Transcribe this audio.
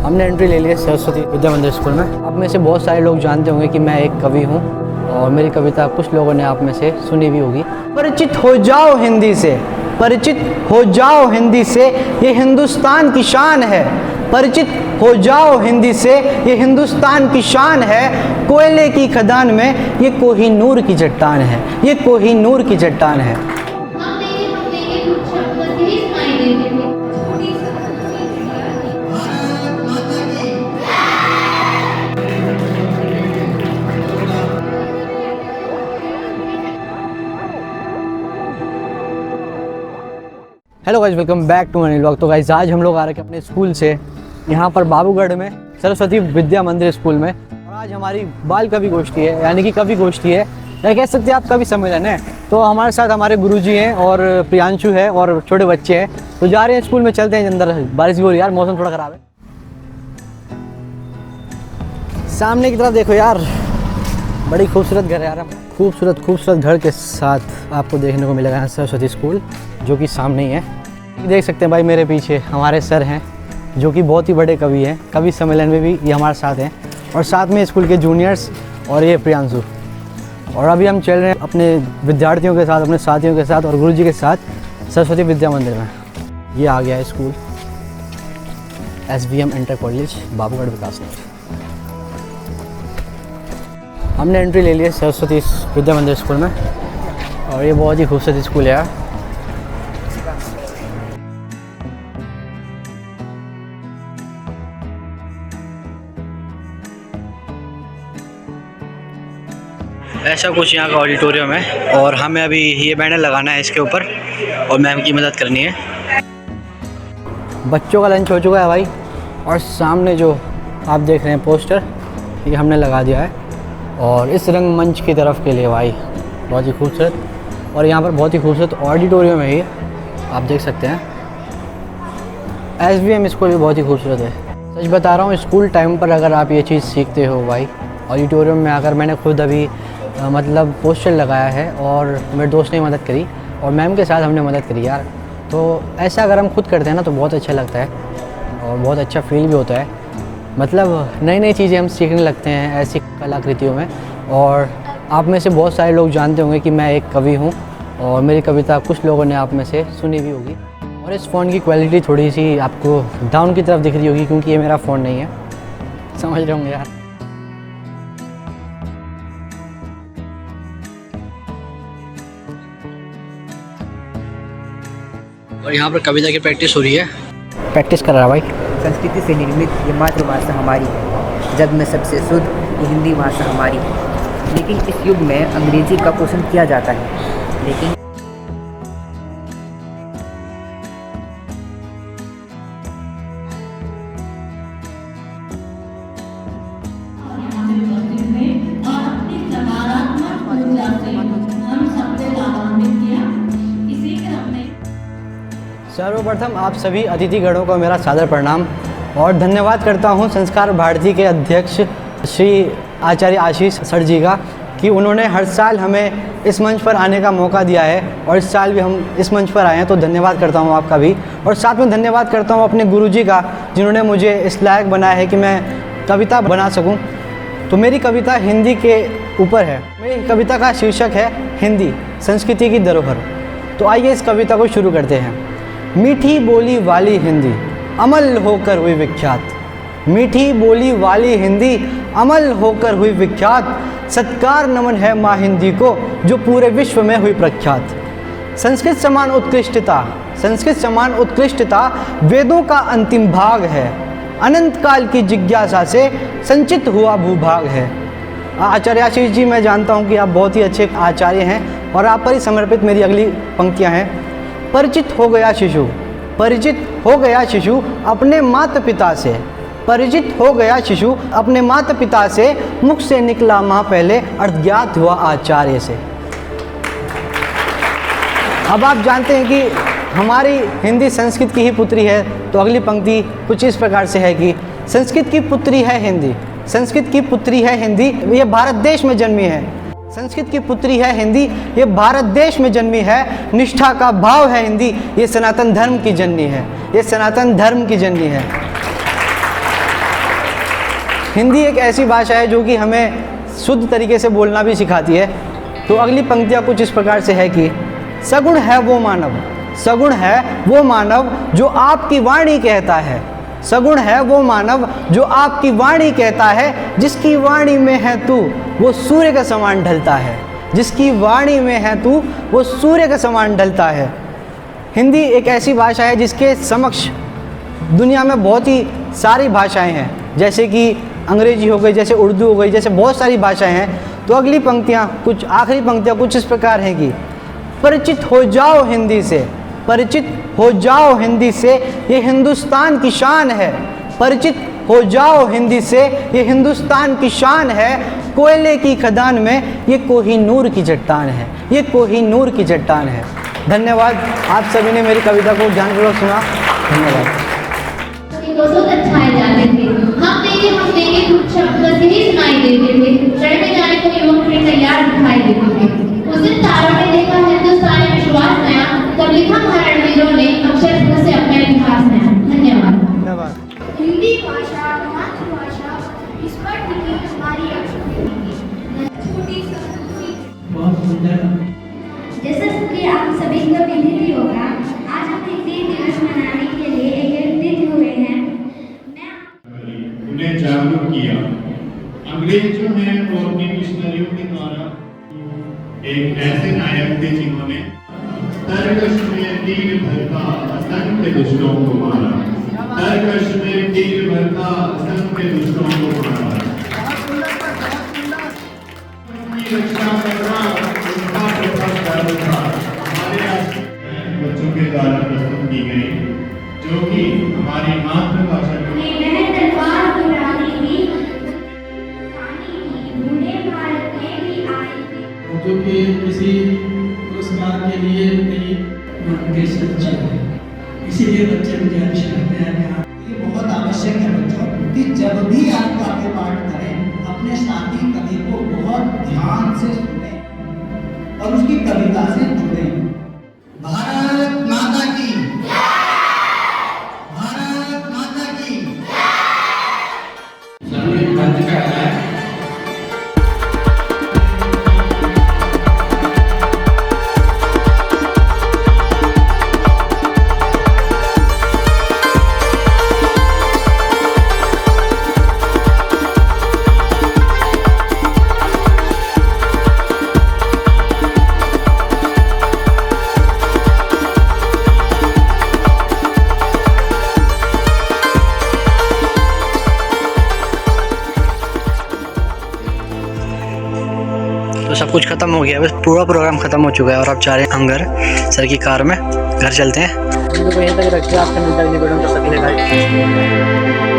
हमने एंट्री ले ली है सरस्वती विद्या मंदिर स्कूल में। आप में से बहुत सारे लोग जानते होंगे कि मैं एक कवि हूँ और मेरी कविता कुछ लोगों ने आप में से सुनी भी होगी। परिचित हो जाओ हिंदी से, परिचित हो जाओ हिंदी से, ये हिंदुस्तान की शान है। परिचित हो जाओ हिंदी से, ये हिंदुस्तान की शान है। कोयले की खदान में ये कोहिनूर की चट्टान है, ये कोहिनूर की चट्टान है। Hello guys, welcome back to my vlog. तो गाइज आज हम लोग आ रहे हैं अपने स्कूल से यहाँ पर बाबूगढ़ में सरस्वती विद्या मंदिर स्कूल में। और आज हमारी बाल कवि गोष्ठी है, यानी कि कवि गोष्ठी है, या कह सकते हैं आप कवि सम्मेलन है। तो हमारे साथ हमारे गुरुजी हैं और प्रियांशु है और छोटे बच्चे हैं। तो जा रहे हैं स्कूल में, चलते हैं अंदर। बारिश भी हो रही है यार, मौसम थोड़ा ख़राब है। सामने की तरफ देखो यार, बड़ी खूबसूरत घर है यार। खूबसूरत घर के साथ आपको देखने को मिलेगा सरस्वती स्कूल, जो कि सामने ही है। देख सकते हैं भाई, मेरे पीछे हमारे सर हैं जो कि बहुत ही बड़े कवि हैं। कवि सम्मेलन में भी ये हमारे साथ हैं, और साथ में स्कूल के जूनियर्स और ये प्रियांशु। और अभी हम चल रहे हैं अपने विद्यार्थियों के साथ, अपने साथियों के साथ और गुरुजी के साथ सरस्वती विद्या मंदिर में। ये आ गया है school, SVM inter college Babugarh Vikas Nagar. हमने एंट्री ले ली है सरस्वती विद्या मंदिर स्कूल में, और ये बहुत ही खूबसूरत स्कूल है यार। ऐसा कुछ यहाँ का ऑडिटोरियम है, और हमें अभी ये बैनर लगाना है इसके ऊपर और मैम की मदद करनी है। बच्चों का लंच हो चुका है भाई, और सामने जो आप देख रहे हैं पोस्टर, ये हमने लगा दिया है। और इस रंगमंच की तरफ के लिए भाई बहुत ही खूबसूरत, और यहाँ पर बहुत ही खूबसूरत ऑडिटोरियम है ये, आप देख सकते हैं। SVM स्कूल भी बहुत ही खूबसूरत है, सच बता रहा हूँ। स्कूल टाइम पर अगर आप ये चीज़ सीखते हो भाई, ऑडिटोरियम में आकर, मैंने खुद अभी मतलब पोस्टर लगाया है और मेरे दोस्त ने मदद करी और मैम के साथ हमने मदद करी यार। तो ऐसा अगर हम खुद करते हैं ना तो बहुत अच्छा लगता है और बहुत अच्छा फील भी होता है। मतलब नई नई चीज़ें हम सीखने लगते हैं ऐसी कलाकृतियों में। और आप में से बहुत सारे लोग जानते होंगे कि मैं एक कवि हूँ और मेरी कविता कुछ लोगों ने आप में से सुनी भी होगी। और इस फ़ोन की क्वालिटी थोड़ी सी आपको डाउन की तरफ दिख रही होगी, क्योंकि ये मेरा फ़ोन नहीं है, समझ रहे होंगे यार। और यहाँ पर कविता की प्रैक्टिस हो रही है, प्रैक्टिस कर रहा है भाई। संस्कृति से निर्मित ये मातृभाषा हमारी है, जग में सबसे शुद्ध ये हिंदी भाषा हमारी है। लेकिन इस युग में अंग्रेजी का पोषण किया जाता है, लेकिन सर्वप्रथम आप सभी अतिथिगणों को मेरा सादर प्रणाम, और धन्यवाद करता हूं संस्कार भारती के अध्यक्ष श्री आचार्य आशीष सर जी का, कि उन्होंने हर साल हमें इस मंच पर आने का मौका दिया है, और इस साल भी हम इस मंच पर आए हैं। तो धन्यवाद करता हूं आपका भी, और साथ में धन्यवाद करता हूं अपने गुरुजी का, जिन्होंने मुझे इस लायक बनाया है कि मैं कविता बना सकूं। तो मेरी कविता हिंदी के ऊपर है। मेरी कविता का शीर्षक है हिंदी संस्कृति की धरोहर। तो आइए इस कविता को शुरू करते हैं। मीठी बोली वाली हिंदी अमल होकर हुई विख्यात। मीठी बोली वाली हिंदी अमल होकर हुई विख्यात। सत्कार नमन है माँ हिंदी को, जो पूरे विश्व में हुई प्रख्यात। संस्कृत समान उत्कृष्टता, संस्कृत समान उत्कृष्टता वेदों का अंतिम भाग है। अनंत काल की जिज्ञासा से संचित हुआ भूभाग है। आचार्य आशीष जी, मैं जानता हूँ कि आप बहुत ही अच्छे आचार्य हैं, और आप पर ही समर्पित मेरी अगली पंक्तियाँ हैं। परिचित हो गया शिशु, परिचित हो गया शिशु अपने माता पिता से। परिचित हो गया शिशु अपने माता पिता से, मुख से निकला माँ पहले, अज्ञात हुआ आचार्य से। अब आप जानते हैं कि हमारी हिंदी संस्कृत की ही पुत्री है, तो अगली पंक्ति कुछ इस प्रकार से है कि संस्कृत की पुत्री है हिंदी, संस्कृत की पुत्री है हिंदी, ये भारत देश में जन्मी है। संस्कृत की पुत्री है हिंदी, ये भारत देश में जन्मी है। निष्ठा का भाव है हिंदी, ये सनातन धर्म की जननी है, ये सनातन धर्म की जननी है। हिंदी एक ऐसी भाषा है जो कि हमें शुद्ध तरीके से बोलना भी सिखाती है। तो अगली पंक्तियाँ कुछ इस प्रकार से है कि सगुण है वो मानव, सगुण है वो मानव जो आपकी वाणी कहता है, सगुण है वो मानव जो आपकी वाणी कहता है, जिसकी वाणी में है तू वो सूर्य का समान ढलता है, जिसकी वाणी में है तू वो सूर्य का समान ढलता है। हिंदी एक ऐसी भाषा है जिसके समक्ष दुनिया में बहुत ही सारी भाषाएं हैं, जैसे कि अंग्रेजी हो गई, जैसे उर्दू हो गई, जैसे बहुत सारी भाषाएं हैं। तो अगली पंक्तियाँ कुछ आखिरी पंक्तियाँ कुछ इस प्रकार हैं कि परिचित हो जाओ हिंदी से, परिचित हो जाओ हिंदी से, ये हिंदुस्तान की शान है, परिचित हो जाओ हिंदी से, ये हिंदुस्तान की शान है, कोयले की खदान में ये कोहिनूर की चट्टान है, ये कोहिनूर की चट्टान है। धन्यवाद, आप सभी ने मेरी कविता को ध्यानपूर्वक सुना। धन्यवाद। छाए जाते थे, हम देंगे कुछ शब्द बस यही सुनाई देते थे, रण में जाने को युवक ट्रेन तैयार दिखाई देते थे। उस दिन तारों ने देखा हिंदुस्तानी विश्वास नया, तब लिखा हमारे वीरों ने अक्षर से अपना इतिहास नया। धन्यवाद। धन्यवाद। हिंदी भाषा मातृभाषा, इस पर टिकी हमारी छोटी संस्कृति। बहुत सुंदर। जैसा कि आप सभी को विदित ही होगा, आज हम हिंदी दिवस मनाने के लिए एकत्रित हुए हैं। उन्हें जागरूक किया। अंग्रेज जो हैं वो अपनी मिशनरियों के द्वारा एक ऐसे नायक थे जिन्होंने तरकश में तीर भरता असंख्य दुष्टों को मारा, तरकश में तीर भरता असंख्य दुष्टों को मारा। अपनी रक्षा करना उनका प्रथम धर्म था। हमारे आज बच्चों के द्वारा प्रस्तुत की गई, जो कि हमारी मातृभाषा जो कि किसी पुरस्कार के लिए नहीं उनके सच्चे हैं, इसीलिए बच्चे मुझे अच्छे लगते हैं। ये बहुत आवश्यक है बच्चों कि जब भी आप काव्य पाठ करें अपने साथी कवि को बहुत ध्यान से सुनें और उसकी कविता से जुड़ें। भारत माता की, भारत माता की। तो सब कुछ ख़त्म हो गया, बस पूरा प्रोग्राम ख़त्म हो चुका है और अब जा रहे हैं हम घर, सर की कार में घर चलते हैं। वीडियो को यहीं तक रखिए, आपसे मिलता है वीडियो में, तब तक के लिए बाय।